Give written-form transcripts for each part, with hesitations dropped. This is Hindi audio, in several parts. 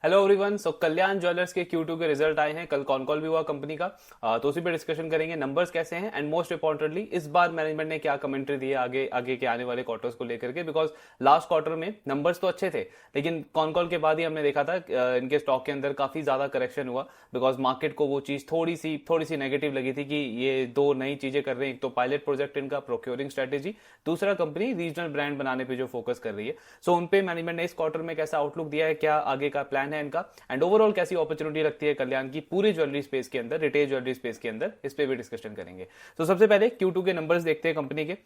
Hello everyone. So Kalyan Jewellers के Q2 के रिजल्ट आए हैं, कल कॉन कॉल भी हुआ कंपनी का। तो उसी पे डिस्कशन करेंगे नंबर्स कैसे हैं एंड मोस्ट इंपॉर्टेंटली इस बार मैनेजमेंट ने क्या कमेंट्री दी है आगे आगे के आने वाले क्वार्टर्स को लेकर के। बिकॉज लास्ट क्वार्टर में नंबर्स तो अच्छे थे, लेकिन कॉन कॉल के बाद ही हमने देखा था इनके स्टॉक के अंदर काफी ज्यादा करेक्शन हुआ। बिकॉज मार्केट को वो चीज थोड़ी सी नेगेटिव लगी थी कि ये दो नई चीजें कर रहे हैं। एक तो पायलट प्रोजेक्ट इनका प्रोक्योरिंग स्ट्रेटेजी, दूसरा कंपनी रीजनल ब्रांड बनाने पे जो फोकस कर रही है। सो उन पे मैनेजमेंट ने इस क्वार्टर में कैसा आउटलुक दिया है, क्या आगे का प्लान है इनका, एंड ओवरऑल कैसी अपॉर्चुनिटी रखती है कल्याण की पूरी ज्वेलरी स्पेस के अंदर, रिटेल ज्वेलरी स्पेस के अंदर, इस पे भी डिस्कशन करेंगे। तो सबसे पहले Q2 के नंबर्स देखते हैं कंपनी के।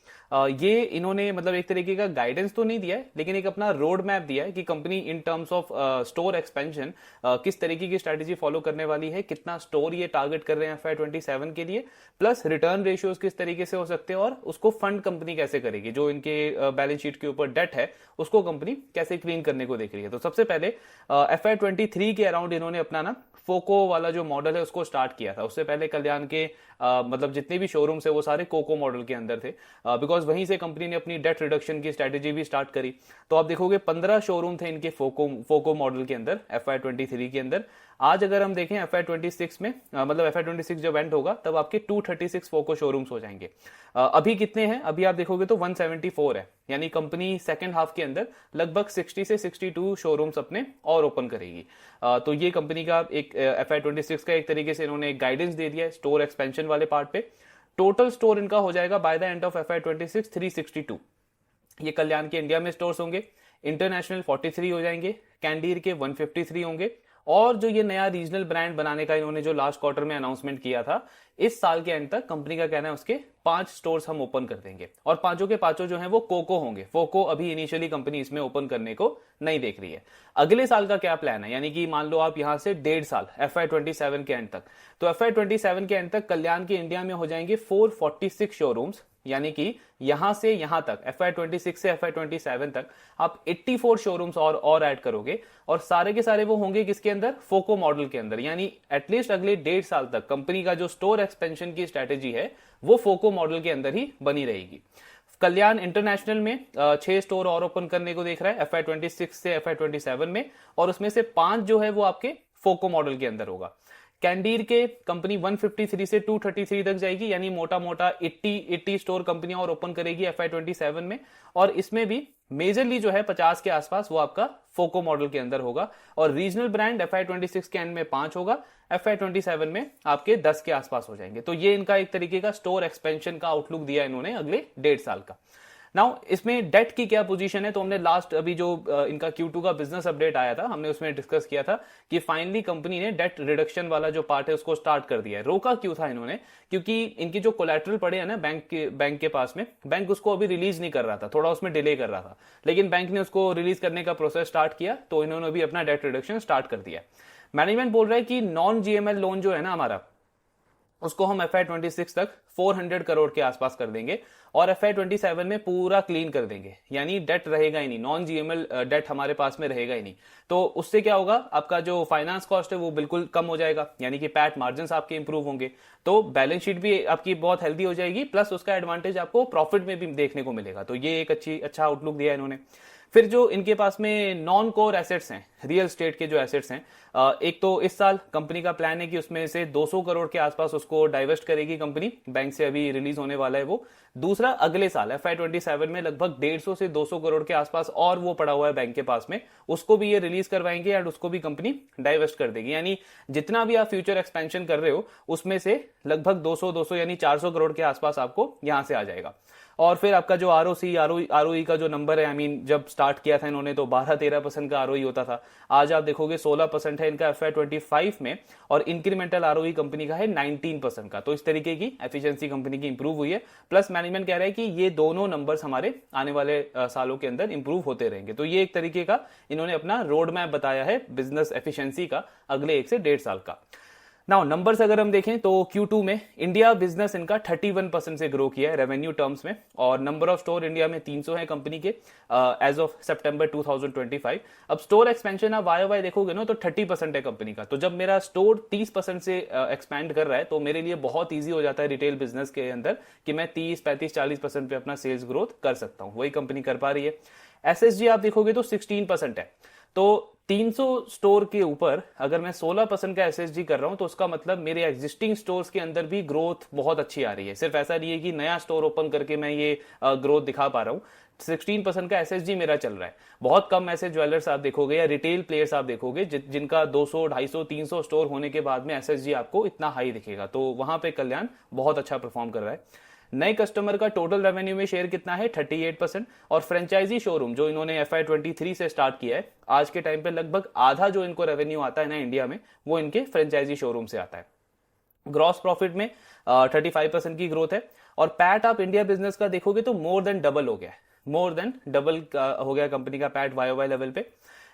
ये इन्होंने मतलब एक तरीके का गाइडेंस तो नहीं दिया है, लेकिन एक अपना रोड मैप दिया है कि company in terms of store expansion किस तरीके की स्ट्रेटेजी फॉलो करने वाली है, कितना स्टोर ये टारगेट कर रहे हैं FY27 के लिए, प्लस रिटर्न रेशियोज किस तरीके से हो सकते हैं और उसको फंड कंपनी कैसे करेगी, जो इनके बैलेंस शीट के ऊपर डेट है उसको कंपनी कैसे क्लीन करने को देख रही है। तो सबसे पहले FY23 के अराउंड इन्होंने अपना ना फोको वाला जो मॉडल है उसको स्टार्ट किया था। उससे पहले कल्याण के मतलब जितने भी शोरूम्स है वो सारे कोको मॉडल के अंदर थे, बिकॉज वहीं से कंपनी ने अपनी डेट रिडक्शन की स्ट्रेटेजी भी स्टार्ट करी। तो आप देखोगे 15 शोरूम थे इनके फोको मॉडल के अंदर FY23 के अंदर। आज अगर हम देखें FY26 में मतलब FY26 जब एंड होगा तब आपके 236 फोको शोरूम्स हो जाएंगे। अभी कितने हैं, अभी आप देखोगे तो 174 है, यानी कंपनी सेकंड हाफ के अंदर लगभग 60 से 62 शोरूम्स अपने और ओपन करेगी। तो ये कंपनी का एक FY26 का एक तरीके से इन्होंने एक गाइडेंस दे दिया है स्टोर एक्सपेंशन वाले पार्ट पे। टोटल स्टोर इनका हो जाएगा by the end of FY26 362। ये कल्याण के इंडिया में स्टोर्स होंगे, इंटरनेशनल 43 हो जाएंगे, कैंडीर के 153 होंगे, और जो ये नया रीजनल ब्रांड बनाने का इन्होंने जो लास्ट क्वार्टर में अनाउंसमेंट किया था, इस साल के एंड तक कंपनी का कहना है उसके 5 स्टोर्स हम ओपन कर देंगे, और पांचों के पांचों जो हैं वो कोको होंगे। फोको अभी इनिशियली कंपनी इसमें ओपन करने को नहीं देख रही है। अगले साल का क्या प्लान है, यानी कि मान लो आप यहां से 1.5 साल FY27 के एंड तक, तो FY27 के एंड तक कल्याण के इंडिया में हो जाएंगे 446 शोरूम्स, यानी कि यहां से यहां तक FY26 से FY27 तक आप 84 शोरूम्स और ऐड करोगे, और सारे के सारे वो होंगे किसके अंदर, फोको मॉडल के अंदर। यानी एटलीस्ट अगले 1.5 साल तक कंपनी का जो स्टोर एक्सपेंशन की स्ट्रेटेजी है वो फोको मॉडल के अंदर ही बनी रहेगी। कल्याण इंटरनेशनल में 6 स्टोर और ओपन करने को देख रहा है FY26 से FY27 में, और उसमें से 5 जो है वो आपके फोको मॉडल के अंदर होगा। कैंडीर के कंपनी 153 से 233 तक जाएगी, यानी मोटा मोटा 80 स्टोर कंपनी और ओपन करेगी FY27 में, और इसमें भी मेजरली जो है 50 के आसपास वो आपका फोको मॉडल के अंदर होगा, और रीजनल ब्रांड FY26 के एंड में 5 होगा, FY27 में आपके 10 के आसपास हो जाएंगे। तो ये इनका एक तरीके का स्टोर एक्सपेंशन का आउटलुक दिया इन्होंने अगले 1.5 साल का। नाउ इसमें डेट की क्या पोजीशन है, तो हमने लास्ट अभी जो इनका Q2 का बिजनेस अपडेट आया था हमने उसमें डिस्कस किया था कि फाइनली कंपनी ने डेट रिडक्शन वाला जो पार्ट है उसको स्टार्ट कर दिया है। रोका क्यों था इन्होंने, क्योंकि इनकी जो कोलैटरल पड़े हैं ना बैंक के पास में, बैंक उसको अभी रिलीज नहीं कर रहा था, थोड़ा उसमें डिले कर रहा था, लेकिन बैंक ने उसको रिलीज करने का प्रोसेस स्टार्ट किया, तो इन्होंने अभी अपना डेट रिडक्शन स्टार्ट कर दिया। मैनेजमेंट बोल रहा है कि नॉन GML लोन जो है ना हमारा, उसको हम FY26 तक 400 करोड़ के आसपास कर देंगे, और FY27 में पूरा क्लीन कर देंगे, यानी डेट रहेगा ही नहीं, नॉन GML डेट हमारे पास में रहेगा ही नहीं। तो उससे क्या होगा, आपका जो फाइनेंस कॉस्ट है वो बिल्कुल कम हो जाएगा, यानी कि पैट मार्जिन आपके इंप्रूव होंगे, तो बैलेंस शीट भी आपकी बहुत हेल्दी हो जाएगी, प्लस उसका एडवांटेज आपको प्रॉफिट में भी देखने को मिलेगा। तो ये एक अच्छा आउटलुक दिया इन्होंने। फिर जो इनके पास में नॉन कोर एसेट्स हैं, रियल स्टेट के जो एसेट्स हैं, एक तो इस साल कंपनी का प्लान है कि उसमें से 200 करोड़ के आसपास उसको डाइवेस्ट करेगी कंपनी, बैंक से अभी रिलीज होने वाला है वो। दूसरा अगले साल FY27 में लगभग 150 से 200 करोड़ के आसपास और वो पड़ा हुआ है बैंक के पास में, उसको भी ये रिलीज करवाएंगे एंड उसको भी कंपनी डाइवेस्ट कर देगी। यानी जितना भी आप फ्यूचर एक्सपेंशन कर रहे हो उसमें से लगभग 200 यानी 400 करोड़ के आसपास आपको यहां से आ जाएगा। और फिर आपका जो ROE का जो नंबर है, जब स्टार्ट किया था इन्होंने तो 12-13% का ROE होता था, आज आप देखोगे 16% है इनका FY25 में, और इंक्रीमेंटल ROE कंपनी का है 19% का। तो इस तरीके की एफिशिएंसी कंपनी की इंप्रूव हुई है, प्लस मैनेजमेंट कह रहा है कि ये दोनों नंबर्स हमारे आने वाले सालों के अंदर इंप्रूव होते रहेंगे। तो ये एक तरीके का इन्होंने अपना रोड मैप बताया है बिजनेस एफिशिएंसी का अगले 1 से 1.5 साल का। नाउ नंबर्स अगर हम देखें तो Q2 में इंडिया बिजनेस इनका 31% से ग्रो किया है रेवेन्यू टर्म्स में, और नंबर ऑफ स्टोर इंडिया में 300 है कंपनी के एज ऑफ सितंबर 2025। अब स्टोर एक्सपेंशन आप YOY देखोगे ना तो 30% है कंपनी का। तो जब मेरा स्टोर 30% से एक्सपैंड कर रहा है तो मेरे लिए बहुत ईजी हो जाता है रिटेल बिजनेस के अंदर कि मैं 30-35-40% पे अपना सेल्स ग्रोथ कर सकता हूं, वही कंपनी कर पा रही है। SSG आप देखोगे तो 16% है। तो 300 स्टोर के ऊपर अगर मैं 16% का एसएसजी कर रहा हूं तो उसका मतलब मेरे एग्जिस्टिंग स्टोर्स के अंदर भी ग्रोथ बहुत अच्छी आ रही है। सिर्फ ऐसा नहीं है कि नया स्टोर ओपन करके मैं ये ग्रोथ दिखा पा रहा हूं। 16% का एसएसजी मेरा चल रहा है। बहुत कम ऐसे ज्वेलर्स आप देखोगे या रिटेल प्लेयर्स आप देखोगे जिनका 200, 250, 300 स्टोर होने के बाद में एसएसजी आपको इतना हाई दिखेगा। तो वहां पे कल्याण बहुत अच्छा परफॉर्म कर रहा है। नए कस्टमर का टोटल रेवेन्यू में शेयर कितना है? 38%। और फ्रेंचाइजी शोरूम जो इन्होंने FY23 से स्टार्ट किया है, आज के टाइम पे लगभग आधा जो इनको रेवेन्यू आता है ना इंडिया में, वो इनके फ्रेंचाइजी शोरूम से आता है। ग्रॉस प्रॉफिट में 35% की ग्रोथ है। और पैट आप इंडिया बिजनेस का देखोगे तो मोर देन डबल हो गया है। मोर देन डबल हो गया कंपनी का पैट YOY लेवल पे।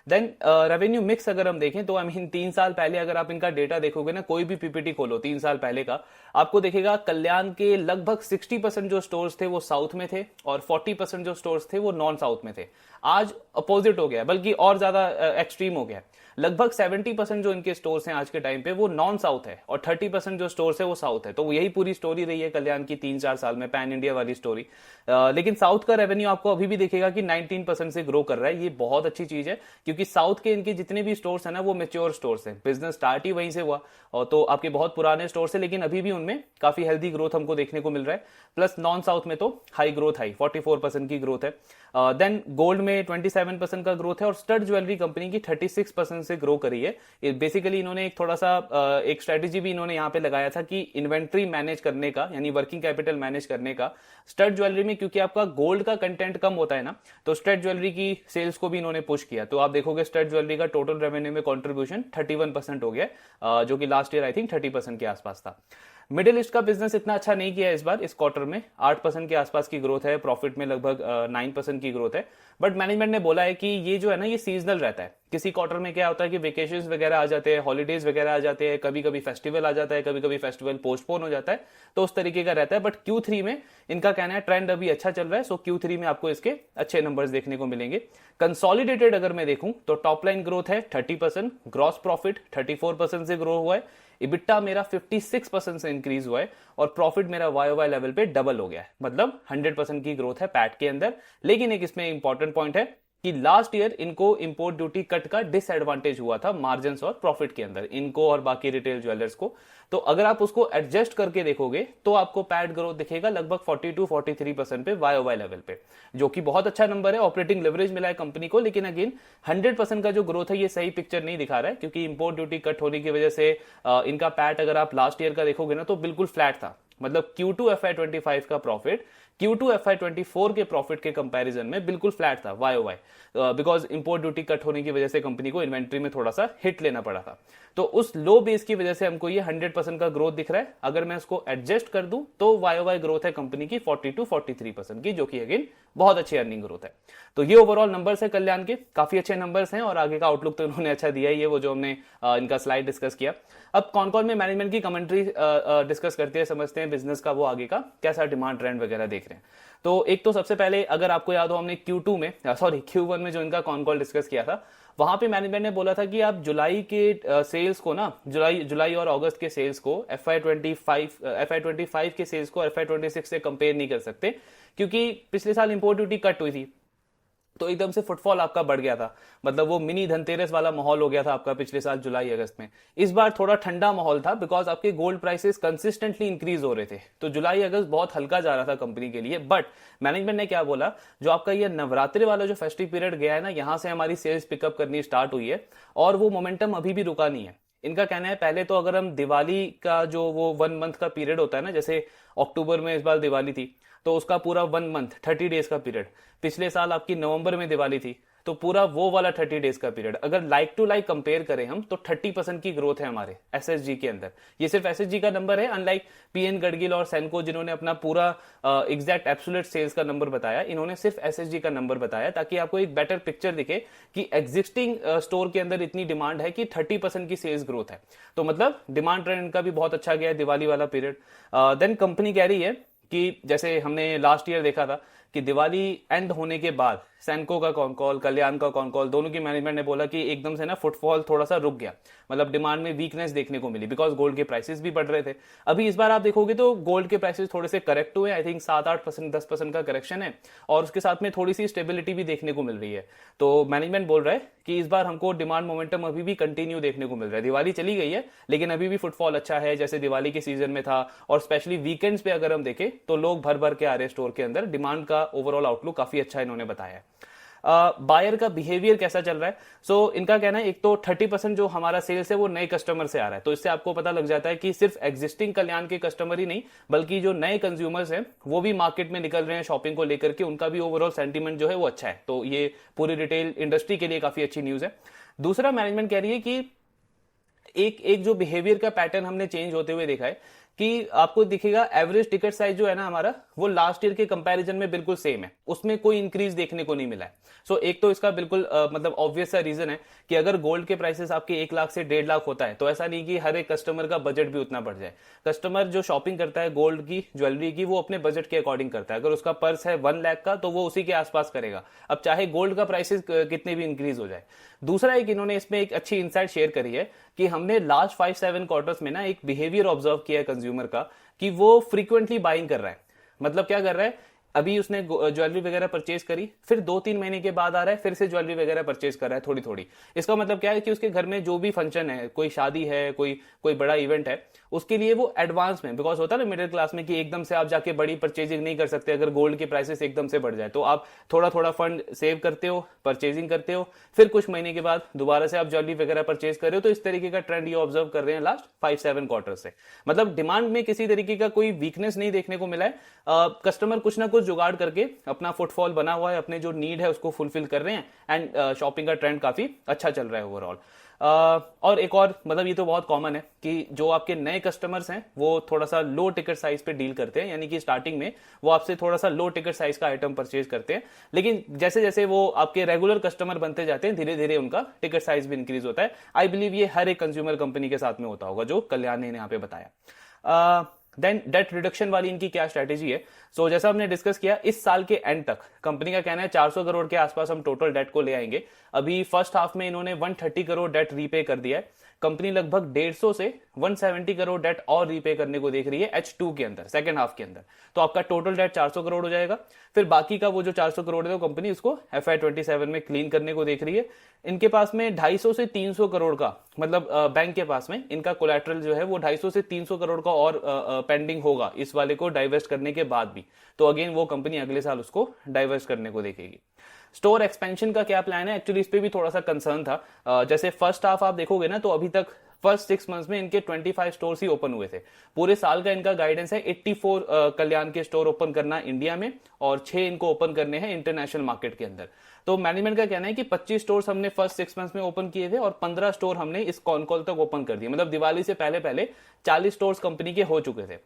देन रेवेन्यू मिक्स अगर हम देखें तो 3 साल पहले अगर आप इनका डेटा देखोगे ना, कोई भी पीपीटी खोलो 3 साल पहले का, आपको दिखेगा कल्याण के लगभग 60% जो स्टोर्स थे वो साउथ में थे और 40% जो स्टोर्स थे वो नॉन साउथ में थे। आज अपोजिट हो गया, बल्कि और ज्यादा एक्सट्रीम हो गया। लगभग 70% जो इनके स्टोर्स हैं आज के टाइम पे वो नॉन साउथ है और 30% जो स्टोर्स है वो साउथ है। तो यही पूरी स्टोरी रही है कल्याण की 3-4 साल में, पैन इंडिया वाली स्टोरी। लेकिन साउथ का रेवेन्यू आपको अभी भी दिखेगा कि 19% से ग्रो कर रहा है। ये बहुत अच्छी चीज है क्योंकि साउथ के इनके जितने भी स्टोर्स है ना वो मेच्योर स्टोर्स हैं। बिजनेस स्टार्ट ही वहीं से हुआ और तो आपके बहुत पुराने स्टोर्स है, लेकिन अभी भी उनमें काफी हेल्दी ग्रोथ हमको देखने को मिल रहा है। प्लस नॉन साउथ में तो हाई ग्रोथ, हाई 44% की ग्रोथ है। देन गोल्ड में 27% का ग्रोथ है और स्टड ज्वेलरी कंपनी की 36% से ग्रो करी है। बेसिकली इन्होंने एक थोड़ा सा एक स्ट्रेटेजी भी इन्होंने यहाँ पे लगाया था कि इन्वेंट्री मैनेज करने का, यानी वर्किंग कैपिटल मैनेज करने का। स्टड ज्वेलरी में क्योंकि आपका गोल्ड का कंटेंट कम होता है ना, तो स्टड ज्वेलरी की सेल्स को भी इन्होंने पुश किया। तो आप देखोगे स्टड ज्वेलरी का टोटल रेवेन्यू में कॉन्ट्रीब्यूशन 31% हो गया, जो कि लास्ट ईयर आई थिंक 30% के आसपास था। मिडिल ईस्ट का बिजनेस इतना अच्छा नहीं किया इस बार, इस क्वार्टर में 8% के आसपास की ग्रोथ है, प्रॉफिट में लगभग 9% की ग्रोथ है। बट मैनेजमेंट ने बोला है कि ये जो है ना ये सीजनल रहता है। किसी क्वार्टर में क्या होता है कि वेकेशंस वगैरह आ जाते हैं, हॉलीडेज वगैरह आ जाते हैं, कभी कभी फेस्टिवल आ जाता है, कभी कभी फेस्टिवल पोस्टपोन हो जाता है, तो उस तरीके का रहता है। बट Q3 में इनका कहना है ट्रेंड अभी अच्छा चल रहा है, सो Q3 में आपको इसके अच्छे नंबर्स देखने को मिलेंगे। कंसोलिडेटेड अगर मैं देखूं तो टॉप लाइन ग्रोथ है 30%, ग्रॉस प्रॉफिट 34% से ग्रो हुआ है, इबिट्टा मेरा 56% से इंक्रीज हुआ है और प्रॉफिट मेरा YOY लेवल पे डबल हो गया है। मतलब 100% की ग्रोथ है पैट के अंदर। लेकिन एक इसमें इंपॉर्टेंट पॉइंट है कि लास्ट ईयर इनको इंपोर्ट ड्यूटी कट का डिसएडवांटेज हुआ था मार्जिन और प्रॉफिट के अंदर, इनको और बाकी रिटेल ज्वेलर्स को। तो अगर आप उसको एडजस्ट करके देखोगे तो आपको पैट ग्रोथ दिखेगा लगभग 42-43% पे YOY लेवल पे, जो कि बहुत अच्छा नंबर है। ऑपरेटिंग लेवरेज मिला है कंपनी को, लेकिन अगेन 100% का जो ग्रोथ है ये सही पिक्चर नहीं दिखा रहा है, क्योंकि इंपोर्ट ड्यूटी कट होने की वजह से इनका पैट अगर आप लास्ट ईयर का देखोगे ना तो बिल्कुल फ्लैट था। मतलब Q2 FY25 का प्रॉफिट Q2 FY24 के प्रॉफिट के कंपैरिजन में बिल्कुल फ्लैट था YOY, because import duty cut होने की वजह से कंपनी को इन्वेंट्री में थोड़ा सा हिट लेना पड़ा था। तो उस लो बेस की वजह से हमको ये 100% का ग्रोथ दिख रहा है। अगर मैं उसको एडजस्ट कर दूं तो YOY ग्रोथ है कंपनी की 42-43% की, जो कि अगेन बहुत अच्छी अर्निंग ग्रोथ है। तो ये ओवरऑल नंबर्स है कल्याण के, काफी अच्छे नंबर्स हैं और आगे का आउटलुक तो उन्होंने अच्छा दिया ही है, वो जो हमने इनका स्लाइड डिस्कस किया। अब कौन कौन में मैनेजमेंट की कमेंट्री डिस्कस करते हैं, समझते हैं बिजनेस का वो आगे का कैसा डिमांड ट्रेंड वगैरह देख रहे हैं। तो एक तो सबसे पहले अगर आपको याद हो हमने Q1 में जो इनका कॉन कॉल डिस्कस किया था, वहां पे मैनेजमेंट ने बोला था कि आप जुलाई के सेल्स को ना, जुलाई और अगस्त के सेल्स को FY25 के सेल्स को FY26 से कंपेयर नहीं कर सकते, क्योंकि पिछले साल इंपोर्ट ड्यूटी कट हुई थी तो एकदम से फुटफॉल आपका बढ़ गया था। मतलब वो मिनी धनतेरस वाला माहौल हो गया था आपका पिछले साल जुलाई अगस्त में। इस बार थोड़ा ठंडा माहौल था बिकॉज आपके गोल्ड प्राइसेस कंसिस्टेंटली इंक्रीज हो रहे थे, तो जुलाई अगस्त बहुत हल्का जा रहा था कंपनी के लिए। बट मैनेजमेंट ने क्या बोला, जो आपका ये नवरात्रि वाला जो फेस्टिव पीरियड गया है ना, यहां से हमारी सेल्स पिकअप करनी स्टार्ट हुई है और वो मोमेंटम अभी भी रुका नहीं है। इनका कहना है पहले तो अगर हम दिवाली का जो वो 1 मंथ का पीरियड होता है ना, जैसे अक्टूबर में इस बार दिवाली थी तो उसका पूरा 1 मंथ 30 डेज का पीरियड, पिछले साल आपकी नवंबर में दिवाली थी तो पूरा वो वाला 30 डेज का पीरियड, अगर लाइक टू लाइक कंपेयर करें हम तो 30% की ग्रोथ है हमारे एसएसजी के अंदर। ये सिर्फ एसएसजी का नंबर है, अनलाइक पीएन गडगिल और सेनको जिन्होंने अपना पूरा एग्जैक्ट एब्सोल्यूट सेल्स का नंबर बताया, इन्होंने सिर्फ एसएसजी का नंबर बताया ताकि आपको एक बेटर पिक्चर दिखे कि एग्जिस्टिंग स्टोर के अंदर इतनी डिमांड है कि 30% की सेल्स ग्रोथ है। तो मतलब डिमांड ट्रेंड का भी बहुत अच्छा गया है दिवाली वाला पीरियड। देन कंपनी कह रही है कि जैसे हमने लास्ट ईयर देखा था कि दिवाली एंड होने के बाद सैनको का कॉन कॉल, कल्याण का कॉन कॉल, दोनों की मैनेजमेंट ने बोला कि एकदम से ना फुटफॉल थोड़ा सा रुक गया, मतलब डिमांड में वीकनेस देखने को मिली बिकॉज गोल्ड के प्राइसेस भी बढ़ रहे थे। अभी इस बार आप देखोगे तो गोल्ड के प्राइसेस थोड़े से करेक्ट हुए, आई थिंक 7-8%, 10% का करेक्शन है, और उसके साथ में थोड़ी सी स्टेबिलिटी भी देखने को मिल रही है। तो मैनेजमेंट बोल रहा है कि इस बार हमको डिमांड मोमेंटम अभी भी कंटिन्यू देखने को मिल रहा है। दिवाली चली गई है लेकिन अभी भी फुटफॉल अच्छा है जैसे दिवाली के सीजन में था, और स्पेशली वीकेंड्स पे अगर हम देखें तो लोग भर भर के आ रहे हैं स्टोर के अंदर। डिमांड का ओवरऑल आउटलुक काफी अच्छा इन्होंने बताया है। बायर का बिहेवियर कैसा चल रहा है? सो इनका कहना है एक तो 30% जो हमारा सेल्स है वो नए कस्टमर से आ रहा है, तो इससे आपको पता लग जाता है कि सिर्फ एग्जिस्टिंग कल्याण के कस्टमर ही नहीं बल्कि जो नए कंज्यूमर्स हैं वो भी मार्केट में निकल रहे हैं शॉपिंग को लेकर के, उनका भी ओवरऑल सेंटीमेंट जो है वो अच्छा है। तो ये पूरी रिटेल इंडस्ट्री के लिए काफी अच्छी न्यूज है। दूसरा, मैनेजमेंट कह रही है कि एक एक जो बिहेवियर का पैटर्न हमने चेंज होते हुए देखा है कि आपको दिखेगा एवरेज टिकट साइज जो है ना हमारा, वो लास्ट ईयर के कंपैरिजन में बिल्कुल सेम है, उसमें कोई इंक्रीज देखने को नहीं मिला है। सो एक तो इसका बिल्कुल मतलब ऑब्वियस सा रीजन है कि अगर गोल्ड के प्राइसेस आपके 1 लाख से 1.5 लाख होता है तो ऐसा नहीं कि हर एक कस्टमर का बजट भी उतना बढ़ जाए। कस्टमर जो शॉपिंग करता है गोल्ड की, ज्वेलरी की, वो अपने बजट के अकॉर्डिंग करता है। अगर उसका पर्स है 1 लाख का तो वो उसी के आसपास करेगा, अब चाहे गोल्ड का प्राइसेस कितने भी इंक्रीज हो जाए। दूसरा, एक इन्होंने इसमें एक अच्छी इंसाइट शेयर करी है कि हमने लास्ट 5-7 क्वार्टर्स में ना एक बिहेवियर ऑब्जर्व किया है कंज्यूमर का कि वो फ्रीक्वेंटली बाइंग कर रहा है। मतलब क्या कर रहा है, अभी उसने ज्वेलरी वगैरह परचेज करी, फिर 2-3 महीने के बाद आ रहा है फिर से ज्वेलरी वगैरह परचेज कर रहा है थोड़ी थोड़ी। इसका मतलब क्या है कि उसके घर में जो भी फंक्शन है, कोई शादी है, कोई बड़ा इवेंट है, उसके लिए वो एडवांस में, बिकॉज होता है ना मिडिल क्लास में कि एकदम से आप जाके बड़ी परचेजिंग नहीं कर सकते अगर गोल्ड के प्राइसेस एकदम से बढ़ जाए, तो आप थोड़ा थोड़ा फंड सेव करते हो, परचेजिंग करते हो, फिर कुछ महीने के बाद दोबारा से आप ज्वेलरी वगैरह परचेज कर रहे हो। तो इस तरीके का ट्रेंड ये ऑब्जर्व कर रहे हैं लास्ट 5-7 क्वार्टर से। मतलब डिमांड में किसी तरीके का कोई वीकनेस नहीं देखने को मिला है। कस्टमर कुछ ना कुछ जुगाड़ करके अपना फुटफॉल बना हुआ है, अपने जो नीड है उसको फुलफिल कर रहे हैं, एंड शॉपिंग का ट्रेंड काफी अच्छा चल रहा है ओवरऑल। और एक और, मतलब ये तो बहुत कॉमन है कि जो आपके नए कस्टमर्स हैं वो थोड़ा सा लो टिकट साइज पे डील करते हैं, यानी कि स्टार्टिंग में वो आपसे थोड़ा सा लो टिकट साइज का आइटम परचेज करते हैं, लेकिन जैसे जैसे वो आपके रेगुलर कस्टमर बनते जाते हैं धीरे धीरे उनका टिकट साइज भी इंक्रीज होता है। आई बिलीव ये हर एक कंज्यूमर कंपनी के साथ में होता होगा जो कल्याण ने यहाँ पे बताया। देन डेट रिडक्शन वाली इनकी क्या स्ट्रेटेजी है? सो जैसा हमने डिस्कस किया, इस साल के एंड तक कंपनी का कहना है 400 करोड़ के आसपास हम टोटल डेट को ले आएंगे। अभी फर्स्ट हाफ में इन्होंने 130 करोड़ डेट रीपे कर दिया है। कंपनी लगभग 150 से 170 करोड़ डेट और रीपे करने को देख रही है H2 के अंदर, सेकंड हाफ के अंदर। तो आपका टोटल डेट 400 करोड़ हो जाएगा। फिर बाकी का वो जो 400 करोड़ है वो कंपनी इसको FY27 में क्लीन करने को देख रही है। इनके पास में 250 से 300 करोड़ का, मतलब बैंक के पास में इनका कोलैटरल जो है वो 250 से 300 करोड़ का और पेंडिंग होगा इस वाले को डाइवर्स्ट करने के बाद भी। तो अगेन वो कंपनी अगले साल उसको डाइवर्स्ट करने को देखेगी। स्टोर एक्सपेंशन का क्या प्लान है? एक्चुअली इस पे भी थोड़ा सा कंसर्न था। जैसे फर्स्ट हाफ आप देखोगे ना तो अभी तक फर्स्ट 6 मंथ्स में इनके 25 स्टोर्स ही ओपन हुए थे। पूरे साल का इनका गाइडेंस है 84 कल्याण के स्टोर ओपन करना इंडिया में, और 6 इनको ओपन करने हैं इंटरनेशनल मार्केट के अंदर। तो मैनेजमेंट का कहना है कि 25 स्टोर्स हमने फर्स्ट 6 मंथ्स में ओपन किए थे और 15 स्टोर हमने इस कॉन कॉल तक ओपन कर दिए। मतलब दिवाली से पहले पहले 40 स्टोर्स कंपनी के हो चुके थे।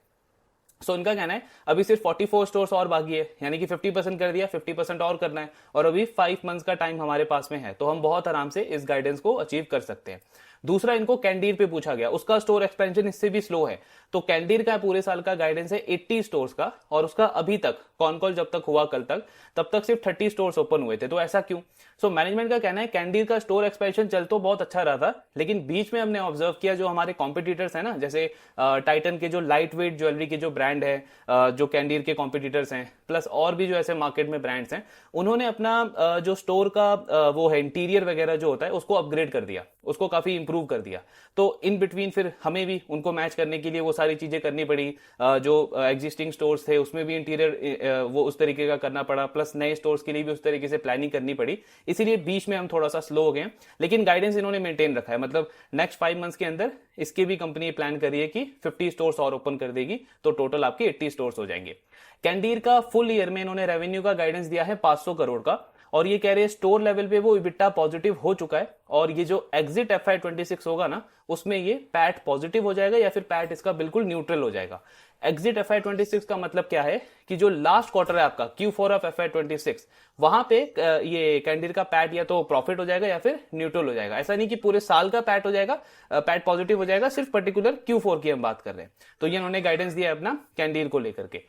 सो इनका कहना है अभी सिर्फ 44 स्टोर्स और बाकी है, यानी कि 50% कर दिया, 50% और करना है, और अभी 5 मंथ्स का टाइम हमारे पास में है, तो हम बहुत आराम से इस गाइडेंस को अचीव कर सकते हैं। दूसरा, इनको कैंडीर पे पूछा गया, उसका स्टोर एक्सपेंशन इससे भी स्लो है। तो कैंडीर का पूरे साल का गाइडेंस है 80 स्टोर्स का, और उसका अभी तक कॉन कॉल जब तक हुआ कल तक, तब तक सिर्फ 30 स्टोर्स ओपन हुए थे। तो ऐसा क्यों? सो मैनेजमेंट का कहना है कैंडीर का स्टोर एक्सपेंशन चल तो बहुत अच्छा रहा था, लेकिन बीच में हमने ऑब्जर्व किया जो हमारे कॉम्पिटिटर्स हैं ना, जैसे टाइटन के जो लाइट वेट ज्वेलरी के जो ब्रांड है, जो कैंडीर के कॉम्पिटिटर्स हैं, प्लस और भी जो ऐसे मार्केट में ब्रांड्स हैं, उन्होंने अपना जो स्टोर का वो है इंटीरियर वगैरह जो होता है उसको अपग्रेड कर दिया, उसको काफी इंप्रूव कर दिया। तो इन बिटवीन फिर हमें भी उनको मैच करने के लिए वो सारी चीजें करनी पड़ी। जो एग्जिस्टिंग स्टोर्स थे उसमें भी इंटीरियर वो उस तरीके का करना पड़ा, प्लस नए स्टोर्स के लिए भी उस तरीके से प्लानिंग करनी पड़ी, इसीलिए बीच में हम थोड़ा सा स्लो हो गए। लेकिन गाइडेंस इन्होंने मेंटेन रखा है, मतलब नेक्स्ट 5 मंथ्स के अंदर इसके भी कंपनी प्लान कर रही है कि 50 स्टोर्स और ओपन कर देगी, तो टोटल आपके 80 स्टोर्स हो जाएंगे। कैंडीर का फुल ईयर में इन्होंने रेवेन्यू का गाइडेंस दिया है 500 करोड़ का, और ये कह रहे हैं स्टोर लेवल पे वो इबिटा पॉजिटिव हो चुका है, और ये जो एग्जिट FY26 होगा ना उसमें ये पैट पॉजिटिव हो जाएगा, या फिर पैट इसका बिल्कुल न्यूट्रल हो जाएगा। एग्जिट FY26 का मतलब क्या है कि जो लास्ट क्वार्टर है आपका Q4 ऑफ FY26, वहां पे ये कैंडीर का पैट या तो प्रॉफिट हो जाएगा या फिर न्यूट्रल हो जाएगा। ऐसा नहीं कि पूरे साल का पैट हो जाएगा, पैट पॉजिटिव हो जाएगा, सिर्फ पर्टिकुलर Q4 की हम बात कर रहे हैं। तो ये इन्होंने गाइडेंस दिया है अपना कैंडीर को लेकर के।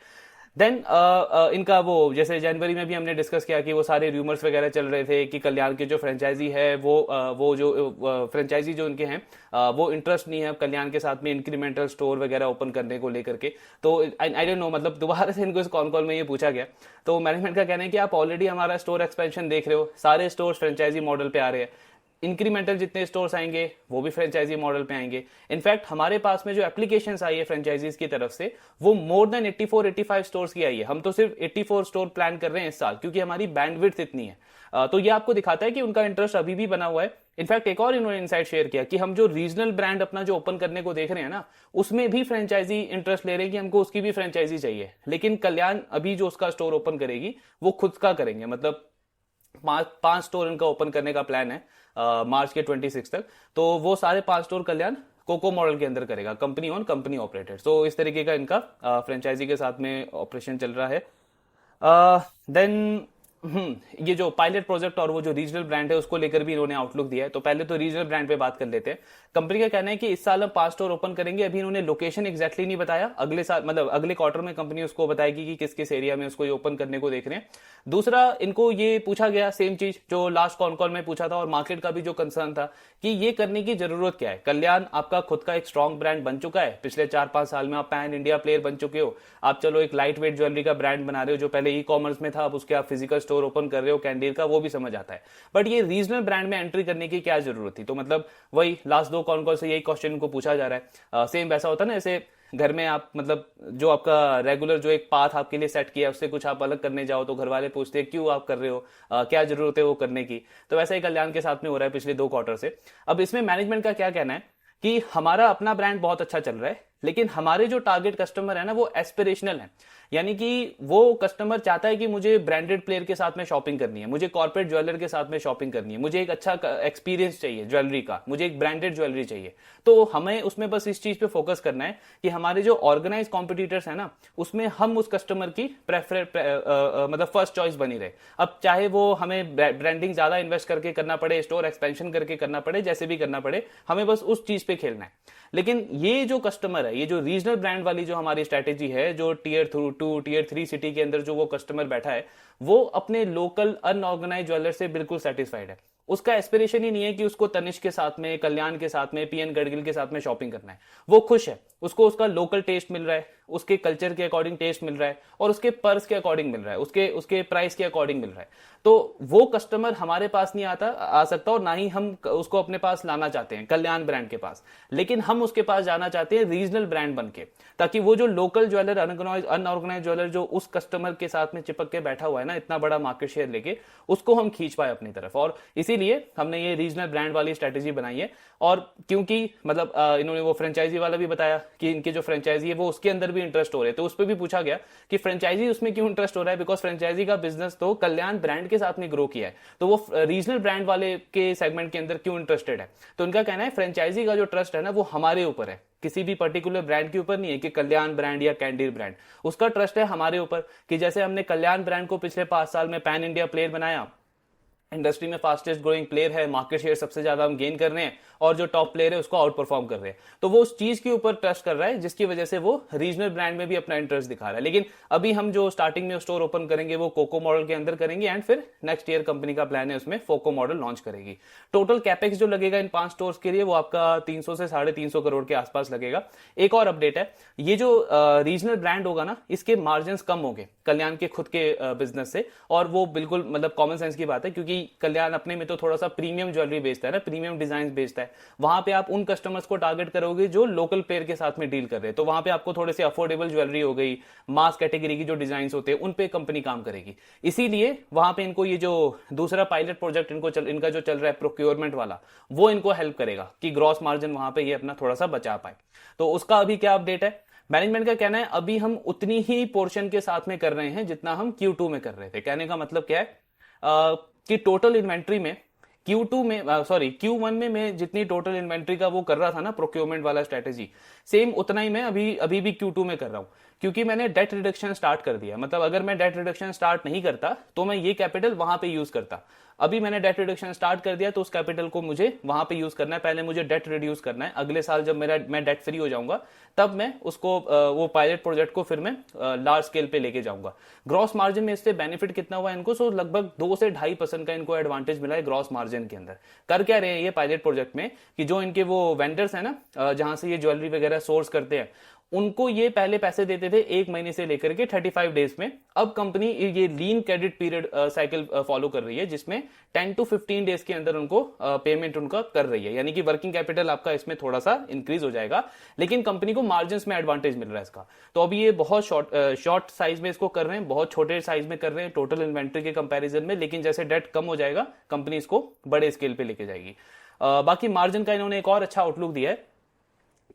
देन इनका वो जैसे जनवरी में भी हमने डिस्कस किया कि वो सारे रूमर्स वगैरह चल रहे थे कि कल्याण के जो फ्रेंचाइजी है वो जो फ्रेंचाइजी जो उनके हैं वो इंटरेस्ट नहीं है कल्याण के साथ में इंक्रीमेंटल स्टोर वगैरह ओपन करने को लेकर के। तो आई डोंट नो, मतलब दोबारा से इनको इस कॉन कॉल में ये पूछा गया, तो मैनेजमेंट का कहना है कि आप ऑलरेडी हमारा स्टोर एक्सपेंशन देख रहे हो, सारे स्टोर फ्रेंचाइजी मॉडल पे आ रहे हैं, इंक्रीमेंटल जितने स्टोर्स आएंगे वो भी फ्रेंचाइजी मॉडल पे आएंगे। इनफैक्ट हमारे पास में जो एप्लीकेशंस आई है फ्रेंचाइजीज की तरफ से वो मोर देन 84-85 स्टोर्स की आई है। हम तो सिर्फ 84 स्टोर प्लान कर रहे हैं इस साल क्योंकि हमारी बैंडविड्थ इतनी है। तो ये आपको दिखाता है कि उनका इंटरेस्ट अभी भी बना हुआ है। इनफैक्ट एक और इन्होंने इनसाइट शेयर किया कि हम जो रीजनल ब्रांड अपना जो ओपन करने को देख रहे हैं ना, उसमें भी फ्रेंचाइजी इंटरेस्ट ले रहे हैं कि हमको उसकी भी फ्रेंचाइजी चाहिए। लेकिन कल्याण अभी जो उसका स्टोर ओपन करेगी वो खुद का करेंगे, मतलब पांच स्टोर इनका ओपन करने का प्लान है मार्च के 26 तक। तो वो सारे 5 स्टोर कल्याण कोको मॉडल के अंदर करेगा, कंपनी ऑन कंपनी ऑपरेटेड। सो इस तरीके का इनका फ्रेंचाइजी के साथ में ऑपरेशन चल रहा है। देन ये जो पायलट प्रोजेक्ट और वो जो रीजनल ब्रांड है उसको लेकर भी इन्होंने आउटलुक दिया है। तो पहले तो रीजनल ब्रांड पे बात कर लेते हैं। कंपनी का कहना है कि इस साल हम 5 स्टोर ओपन करेंगे। अभी इन्होंने लोकेशन एग्जैक्टली नहीं बताया, अगले साल मतलब अगले क्वार्टर में कंपनी उसको बताएगी कि किस किस एरिया में उसको ये ओपन करने को देख रहे हैं। दूसरा, इनको ये पूछा गया सेम चीज जो लास्ट कॉन कॉल में पूछा था और मार्केट का भी जो कंसर्न था कि ये करने की जरूरत क्या है। कल्याण आपका खुद का एक स्ट्रॉन्ग ब्रांड बन चुका है, पिछले 4-5 साल में आप पैन इंडिया प्लेयर बन चुके हो। आप चलो एक लाइट वेट ज्वेलरी का ब्रांड बना रहे हो जो पहले ई कॉमर्स में था, अब उसके आप फिजिकल स्टोर ओपन कर रहे हो कैंडीर का, वो भी समझ आता है। बट ये रीजनल ब्रांड में एंट्री करने की क्या जरूरत थी? तो मतलब वही लास्ट 2 कॉन कॉल से यही क्वेश्चन को पूछा जा रहा है। सेम वैसा होता है ना, ऐसे घर में आप मतलब जो आपका रेगुलर जो एक पाथ आपके लिए सेट किया है उससे कुछ आप अलग करने जाओ तो घर वाले पूछते हैं क्यों आप कर रहे हो, क्या जरूरत है वो करने की। तो वैसा ही कल्याण के साथ में हो रहा है पिछले 2 क्वार्टर से। अब इसमें मैनेजमेंट का क्या कहना है कि हमारा अपना ब्रांड बहुत अच्छा चल रहा है, लेकिन हमारे जो टारगेट कस्टमर है ना वो एस्पिरेशनल है। यानी कि वो कस्टमर चाहता है कि मुझे ब्रांडेड प्लेयर के साथ में शॉपिंग करनी है, मुझे कॉर्पोरेट ज्वेलर के साथ में शॉपिंग करनी है, मुझे एक अच्छा एक्सपीरियंस चाहिए ज्वेलरी का, मुझे एक ब्रांडेड ज्वेलरी चाहिए। तो हमें उसमें बस इस चीज पे फोकस करना है कि हमारे जो ऑर्गेनाइज कॉम्पिटिटर्स है ना उसमें हम उस कस्टमर की मतलब फर्स्ट चॉइस बनी रहे। अब चाहे वो हमें ब्रांडिंग ज्यादा इन्वेस्ट करके करना पड़े, स्टोर एक्सपेंशन करके करना पड़े, जैसे भी करना पड़े, हमें बस उस चीज पे खेलना है। लेकिन ये जो कस्टमर है, ये जो रीजनल ब्रांड वाली जो हमारी स्ट्रेटेजी है, जो टियर 2 टियर 3 सिटी के अंदर जो वो कस्टमर बैठा है वो अपने लोकल अनऑर्गेनाइज ज्वेलर से बिल्कुल सेटिस्फाइड है। उसका एस्पिरेशन ही नहीं है कि उसको तनिष्क के साथ में, कल्याण के साथ में, पीएन गडगिल के साथ में शॉपिंग करना है। वो खुश है, उसको उसका लोकल टेस्ट मिल रहा है, उसके कल्चर के अकॉर्डिंग टेस्ट मिल रहा है और उसके पर्स के अकॉर्डिंग मिल रहा है, उसके उसके प्राइस के अकॉर्डिंग मिल रहा है। तो वो कस्टमर हमारे पास नहीं आ सकता और ना ही हम उसको अपने पास लाना चाहते हैं कल्याण ब्रांड के पास, लेकिन हम उसके पास जाना चाहते हैं रीजनल ब्रांड बन के, ताकि वो जो लोकल ज्वेलर अनऑर्गेनाइज ज्वेलर जो उस कस्टमर के साथ में चिपक के बैठा हुआ है ना इतना बड़ा मार्केट शेयर लेके, उसको हम खींच पाए अपनी तरफ। और इसीलिए हमने ये रीजनल ब्रांड वाली स्ट्रेटेजी बनाई है। और क्योंकि मतलब इन्होंने वो फ्रेंचाइजी वाला भी बताया कि इनके जो फ्रेंचाइजी है वो उसके अंदर भी इंटरेस्ट हो रहे हैं, तो उस पर भी पूछा गया कि फ्रेंचाइजी उसमें क्यों इंटरेस्ट हो रहा है, बिकॉज फ्रेंचाइजी का बिजनेस तो कल्याण ब्रांड के साथ में ग्रो किया है, तो वो रीजनल ब्रांड वाले के सेगमेंट के अंदर क्यों इंटरेस्टेड है। तो उनका कहना है फ्रेंचाइजी का जो ट्रस्ट है ना वो हमारे ऊपर है, किसी भी पर्टिकुलर ब्रांड के ऊपर नहीं है कि कल्याण ब्रांड या कैंडीर ब्रांड। उसका ट्रस्ट है हमारे ऊपर कि जैसे हमने कल्याण ब्रांड को पिछले 5 साल में पैन इंडिया प्लेयर बनाया, इंडस्ट्री में फास्टेस्ट ग्रोइंग प्लेयर है, मार्केट शेयर सबसे ज्यादा हम गेन कर रहे हैं और जो टॉप प्लेयर है उसको आउट परफॉर्म कर रहे हैं, तो वो उस चीज के ऊपर ट्रस्ट कर रहा है जिसकी वजह से वो रीजनल ब्रांड में भी अपना इंटरेस्ट दिखा रहा है। लेकिन अभी हम जो स्टार्टिंग में स्टोर ओपन करेंगे वो कोको मॉडल के अंदर करेंगे एंड फिर नेक्स्ट ईयर कंपनी का प्लान है उसमें फोको मॉडल लॉन्च करेगी। टोटल कैपेक्स जो लगेगा इन 5 स्टोर्स के लिए वो आपका 300 से 350 करोड़ के आसपास लगेगा। एक और अपडेट है, ये जो रीजनल ब्रांड होगा ना इसके मार्जिन कम होंगे कल्याण के खुद के बिजनेस से, और वो बिल्कुल मतलब कॉमन सेंस की बात है क्योंकि कल्याण अपने में तो थोड़ा सा प्रीमियम ज्वेलरी बेचता है ना, प्रीमियम डिजाइन बेचता है। वहां पे आप उन कस्टमर्स को टारगेट करोगे जो लोकल प्लेयर के साथ में डील कर रहे हैं, तो वहां पे आपको थोड़े से अफोर्डेबल ज्वेलरी हो गई, मास कैटेगरी की जो डिजाइन होते हैं उन पे कंपनी काम करेगी। इसीलिए वहां पे इनको ये जो दूसरा पायलट प्रोजेक्ट इनका जो चल रहा है प्रोक्योरमेंट वाला, वो इनको हेल्प करेगा कि ग्रॉस मार्जिन वहां पे ये अपना थोड़ा सा बचा पाए। तो उसका अभी क्या अपडेट है, मैनेजमेंट का कहना है अभी हम उतनी ही पोर्शन के साथ में कर रहे हैं जितना हम Q2 में कर रहे थे। कहने का मतलब क्या है कि टोटल इन्वेंट्री में Q2 में Q1 में मैं जितनी टोटल इन्वेंट्री का वो कर रहा था ना, प्रोक्योरमेंट वाला स्ट्रेटेजी, सेम उतना ही मैं अभी अभी भी Q2 में कर रहा हूं, क्योंकि मैंने डेट रिडक्शन स्टार्ट कर दिया। मतलब अगर मैं डेट रिडक्शन स्टार्ट नहीं करता तो मैं ये कैपिटल वहां पे यूज करता। अभी मैंने डेट रिडक्शन स्टार्ट कर दिया तो उस कैपिटल को मुझे वहां पे यूज करना है। पहले मुझे डेट रिड्यूस करना है, अगले साल जब मैं डेट फ्री हो जाऊंगा तब मैं उसको वो पायलट प्रोजेक्ट को फिर मैं लार्ज स्केल पे लेके जाऊंगा। ग्रॉस मार्जिन में इससे बेनिफिट कितना हुआ इनको? सो लगभग 2 से 2.5% का इनको एडवांटेज मिला है ग्रॉस मार्जिन के अंदर। कर क्या रहे हैं ये पायलट प्रोजेक्ट में कि जो इनके वो वेंडर्स है ना, जहां से ये ज्वेलरी वगैरह सोर्स करते हैं, उनको ये पहले पैसे देते थे 1 महीने से लेकर के 35 डेज में। अब कंपनी ये लीन क्रेडिट पीरियड साइकिल फॉलो कर रही है, जिसमें 10 to 15 डेज के अंदर उनको पेमेंट उनका कर रही है। यानी कि वर्किंग कैपिटल आपका इसमें थोड़ा सा इंक्रीज हो जाएगा, लेकिन कंपनी को मार्जिन में एडवांटेज मिल रहा है इसका। तो अभी ये बहुत शॉर्ट साइज में इसको कर रहे हैं, बहुत छोटे साइज में कर रहे हैं टोटल इन्वेंट्री के कंपेरिजन में, लेकिन जैसे डेट कम हो जाएगा कंपनी इसको बड़े स्केल पे लेके जाएगी। बाकी मार्जिन का इन्होंने एक और अच्छा आउटलुक दिया है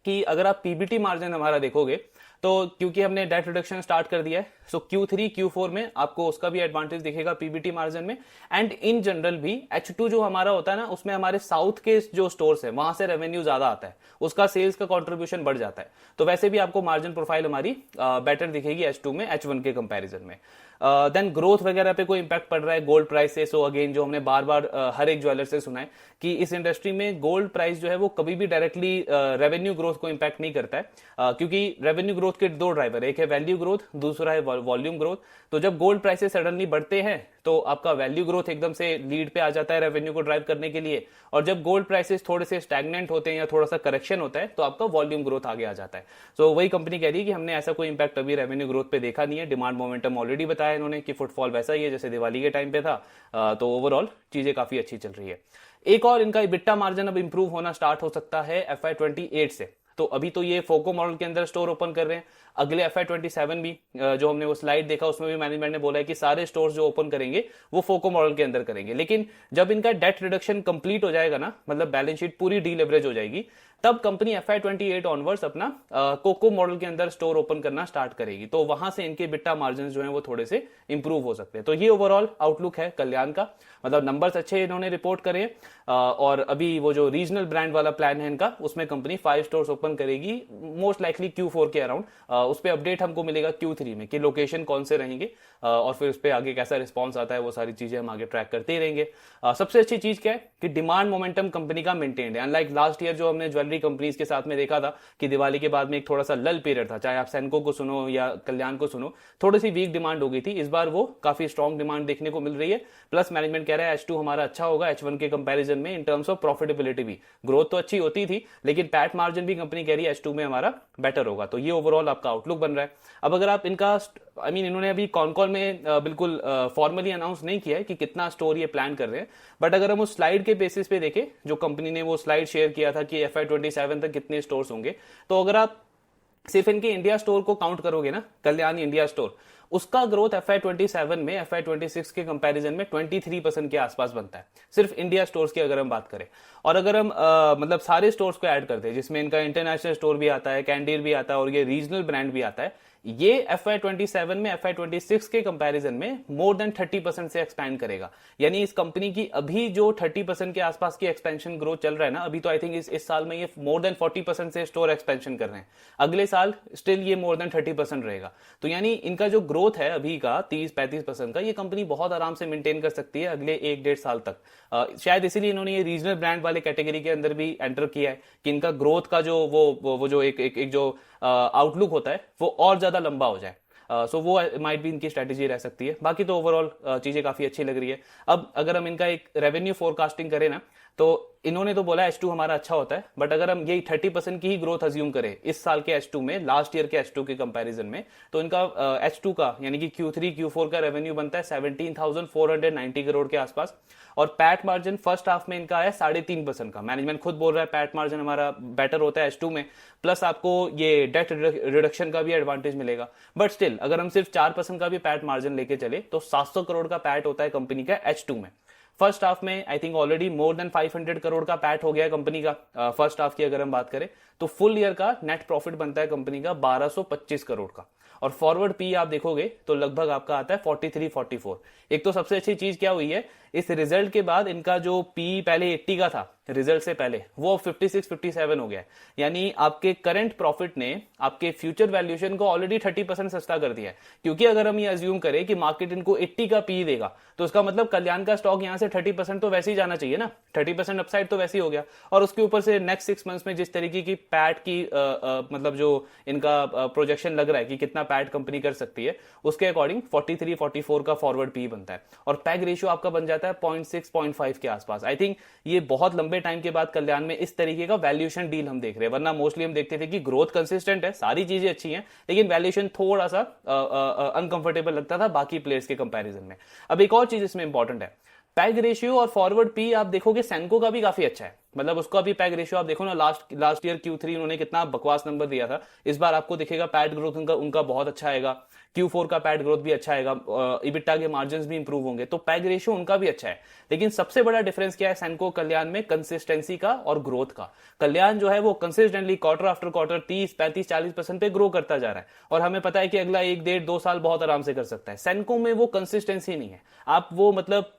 कि अगर आप पीबीटी मार्जिन हमारा देखोगे तो क्योंकि हमने डेट रिडक्शन स्टार्ट कर दिया है, सो Q3 Q4 में आपको उसका भी एडवांटेज दिखेगा पीबीटी मार्जिन में। एंड इन जनरल भी H2 जो हमारा होता है ना, उसमें हमारे साउथ के जो स्टोर्स है वहां से रेवेन्यू ज्यादा आता है, उसका सेल्स का कंट्रीब्यूशन बढ़ जाता है। तो वैसे भी आपको मार्जिन प्रोफाइल हमारी बेटर दिखेगी H2 में H1 के कंपेरिजन में। देन ग्रोथ वगैरह पे कोई इंपैक्ट पड़ रहा है गोल्ड प्राइस से। सो अगेन जो हमने बार बार हर एक ज्वेलर से सुना है कि इस इंडस्ट्री में गोल्ड प्राइस जो है वो कभी भी डायरेक्टली रेवेन्यू ग्रोथ को इंपैक्ट नहीं करता है, क्योंकि रेवेन्यू ग्रोथ के 2 ड्राइवर, एक है वैल्यू ग्रोथ, दूसरा है वॉल्यूम ग्रोथ। तो जब गोल्ड प्राइसेस सडनली बढ़ते हैं तो आपका वैल्यू ग्रोथ एकदम से लीड पे आ जाता है रेवेन्यू को ड्राइव करने के लिए, और जब गोल्ड प्राइसेस थोड़े से स्टैग्नेंट होते हैं या थोड़ा सा करेक्शन होता है तो आपका वॉल्यूम ग्रोथ आगे आ जाता है। सो वही कंपनी कह रही है कि हमने ऐसा कोई इंपैक्ट अभी रेवेन्यू ग्रोथ पे देखा नहीं है। डिमांड मोमेंटम ऑलरेडी बताया इन्होंने कि फुटफॉल वैसा ही है जैसे दिवाली के टाइम पे था। तो ओवरऑल चीजें काफी अच्छी चल रही है। एक और इनका इबिट्टा मार्जिन अब इंप्रूव होना स्टार्ट हो सकता है FY28 से। तो अभी तो ये फोको मॉडल के अंदर स्टोर ओपन कर रहे हैं, अगले FY27 भी जो हमने वो स्लाइड देखा उसमें भी मैनेजमेंट ने बोला है कि सारे स्टोर्स जो ओपन करेंगे वो फोको मॉडल के अंदर करेंगे। लेकिन जब इनका डेट रिडक्शन कंप्लीट हो जाएगा ना, मतलब बैलेंस शीट पूरी डीलेवरेज हो जाएगी, तब कंपनी FY28 ऑनवर्ड्स अपना कोको मॉडल के अंदर स्टोर ओपन करना स्टार्ट करेगी। तो वहां से इनके बिट्टा मार्जिन जो है वो थोड़े से इंप्रूव हो सकते हैं। तो ये ओवरऑल आउटलुक है कल्याण का, मतलब नंबर्स अच्छे इन्होंने रिपोर्ट करे। और अभी वो जो रीजनल ब्रांड वाला प्लान है इनका, उसमें कंपनी 5 स्टोर्स ओपन करेगी मोस्ट लाइकली Q4 के अराउंड। उस पर अपडेट हमको मिलेगा Q3 में कि लोकेशन कौन से रहेंगे, और फिर उस पर आगे कैसा रिस्पॉन्स आता है वो सारी चीजें हम आगे ट्रैक करते ही रहेंगे। सबसे अच्छी चीज क्या है कि डिमांड मोमेंटम कंपनी का मेंटेन्ड है। अनलाइक लास्ट ईयर जो हमने ज्वेलरी कंपनीज के साथ में देखा था कि दिवाली के बाद में एक थोड़ा सा लल पीरियड था, चाहे आप सेनको को सुनो या कल्याण को सुनो, थोड़ी सी वीक डिमांड हो गई थी। इस बार वो काफी स्ट्रॉन्ग डिमांड देखने को मिल रही है। प्लस मैनेजमेंट कह रहा है H2 हमारा अच्छा होगा H1 के कंपैरिजन में इन टर्म्स ऑफ प्रॉफिटेबिलिटी भी। ग्रोथ तो अच्छी होती थी लेकिन पैट मार्जिन भी कंपनी कह रही है H2 में हमारा बेटर होगा। तो ये ओवरऑल आपका आउटलुक बन रहा है। अब अगर आप इनका इन्होंने अभी कॉल में बिल्कुल फॉर्मली अनाउंस नहीं किया है कि कितना स्टोर ये प्लान कर रहे हैं, बट अगर हम उस स्लाइड के बेसिस पे देखें, जो कंपनी ने वो स्लाइड शेयर किया था कि FY27 तक कितने स्टोर्स होंगे, तो अगर आप सिर्फ इनके इंडिया स्टोर को काउंट करोगे ना, कल्याण इंडिया स्टोर, उसका ग्रोथ FY27 में FY26 के कंपैरिजन में 23% के आसपास बनता है, सिर्फ इंडिया स्टोर्स की अगर हम बात करें। और अगर हम मतलब सारे स्टोर्स को ऐड करते हैं, जिसमें इनका इंटरनेशनल स्टोर भी आता है, कैंडीर भी आता है और ये रीजनल ब्रांड भी आता है, ये FY27 में FY26 के कंपैरिजन में मोर देन 30% से एक्सपैंड करेगा। यानी इस कंपनी की अभी जो 30% के आसपास की एक्सपेंशन ग्रोथ चल रहा है ना, अभी तो आई थिंक इस साल में ये मोर देन 40% से स्टोर एक्सपेंशन कर रहे हैं, अगले साल स्टिल ये मोर देन 30% रहेगा। तो यानी इनका जो ग्रोथ है अभी का 30-35% का, ये कंपनी बहुत आराम से मेंटेन कर सकती है अगले 1-1.5 साल तक। शायद इसीलिए इन्होंने ये रीजनल ब्रांड वाले कैटेगरी के अंदर भी एंटर किया है कि इनका ग्रोथ का जो वो जो एक जो आउटलुक होता है वो और ज्यादा लंबा हो जाए। सो वो माइट भी इनकी स्ट्रेटेजी रह सकती है। बाकी तो ओवरऑल चीजें काफी अच्छी लग रही है। अब अगर हम इनका एक रेवेन्यू फोरकास्टिंग करें ना, तो इन्होंने तो बोला H2 हमारा अच्छा होता है, बट अगर हम यही 30% की ही ग्रोथ अज्यूम करें इस साल के H2 में लास्ट ईयर के H2 के कंपैरिजन में, तो इनका H2 का यानी कि Q3 Q4 का रेवेन्यू बनता है 17,490 करोड़ के आसपास, और पैट मार्जिन फर्स्ट हाफ में इनका है 3.5% का। मैनेजमेंट खुद बोल रहा है पैट मार्जिन हमारा बेटर होता है H2 में, प्लस आपको ये डेट रिडक्शन का भी एडवांटेज मिलेगा। बट स्टिल अगर हम सिर्फ 4% का भी पैट मार्जिन लेके चले तो 700 करोड़ का पैट होता है कंपनी का H2 में। फर्स्ट हाफ में I think already more than 500 crore का पैट हो गया है कंपनी का। फर्स्ट हाफ की अगर हम बात करें तो फुल ईयर का नेट प्रॉफिट बनता है कंपनी का 1225 करोड़ का, और फॉरवर्ड पी आप देखोगे तो लगभग आपका आता है 43-44। एक तो सबसे अच्छी चीज क्या हुई है, इस रिजल्ट के बाद इनका जो पी पहले 80 का था रिजल्ट से पहले, वो 56-57 हो गया है। यानी आपके करंट प्रॉफिट ने आपके फ्यूचर वैल्यूएशन को ऑलरेडी 30% सस्ता कर दिया है। क्योंकि अगर हम ये अज्यूम करें कि मार्केट इनको 80 का पी देगा तो उसका मतलब कल्याण का स्टॉक यहां से 30% तो वैसे ही जाना चाहिए ना, 30% अपसाइड तो वैसे ही हो गया। और उसके ऊपर से नेक्स्ट 6 मंथ्स में जिस तरीके की पैट की मतलब जो इनका प्रोजेक्शन लग रहा है कि कितना पैट कंपनी कर सकती है, उसके अकॉर्डिंग 43-44 का फॉरवर्ड पी बनता है, और पैग रेशियो आपका बन जाता है 0.6-0.5 के आसपास। आई थिंक ये बहुत लंबे टाइम के बाद कल्याण में इस तरीके का वैल्यूएशन डील हम देख रहे हैं, वरना मोस्टली हम देखते थे कि ग्रोथ कंसिस्टेंट है, सारी चीजें अच्छी हैं, लेकिन वैल्यूएशन थोड़ा सा अनकंफर्टेबल लगता था बाकी प्लेयर्स के कंपैरिजन में। अब एक और चीज इसमें इंपॉर्टेंट है, पैग रेशियो और फॉरवर्ड पी आप देखोगे सैनको का भी काफी अच्छा है। मतलब उसका भी पैग रेशियो आप देखो ना, लास्ट ईयर Q3 उन्होंने कितना बकवास नंबर दिया था, इस बार आपको दिखेगा पैट ग्रोथ उनका बहुत अच्छा आएगा, Q4 का पैट ग्रोथ भी अच्छा आएगा, इबिटा के मार्जिन भी इंप्रूव होंगे, तो पैग रेशियो उनका भी अच्छा है। लेकिन सबसे बड़ा डिफरेंस क्या है सैनको कल्याण में, कंसिस्टेंसी का और ग्रोथ का। कल्याण जो है वो कंसिस्टेंटली क्वार्टर आफ्टर क्वार्टर 30-35-40% पे ग्रो करता जा रहा है, और हमें पता है कि अगला 1-1.5-2 साल बहुत आराम से कर सकता है। सैनको में वो कंसिस्टेंसी नहीं है, आप वो मतलब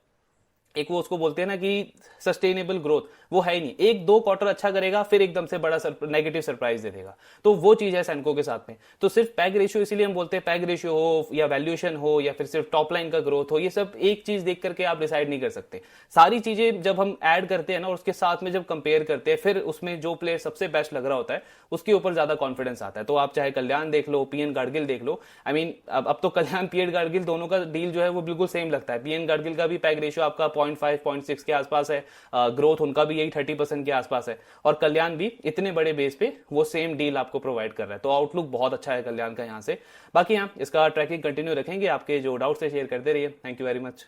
एक वो उसको बोलते हैं ना कि सस्टेनेबल ग्रोथ, वो है ही नहीं। 1-2 क्वार्टर अच्छा करेगा फिर एकदम से बड़ा नेगेटिव सरप्राइज दे देगा, तो वो चीज है सैनको के साथ में। तो सिर्फ पैग रेशियो, इसीलिए हम बोलते हैं पैग रेशियो हो या वैल्यूएशन हो या फिर सिर्फ टॉप लाइन का ग्रोथ हो, ये सब एक चीज देख करके आप डिसाइड नहीं कर सकते। सारी चीजें जब हम ऐड करते हैं ना और उसके साथ में जब कंपेयर करते हैं, फिर उसमें जो प्लेयर सबसे बेस्ट लग रहा होता है उसके ऊपर ज्यादा कॉन्फिडेंस आता है। तो आप चाहे कल्याण देख लो, पीएन गाडगिल देख लो, आई मीन अब तो कल्याण पीएन गाडगिल दोनों का डील जो है वो बिल्कुल सेम लगता है। पीएन गाडगिल का भी पैग रेशियो आपका 0.5-0.6 के आसपास है, ग्रोथ उनका भी यही 30% के आसपास है, और कल्याण भी इतने बड़े बेस पे वो सेम डील आपको प्रोवाइड कर रहा है। तो आउटलुक बहुत अच्छा है कल्याण का यहाँ से। बाकी इसका ट्रैकिंग कंटिन्यू रखेंगे, आपके जो डाउट्स है शेयर करते रहिए। Thank you very much.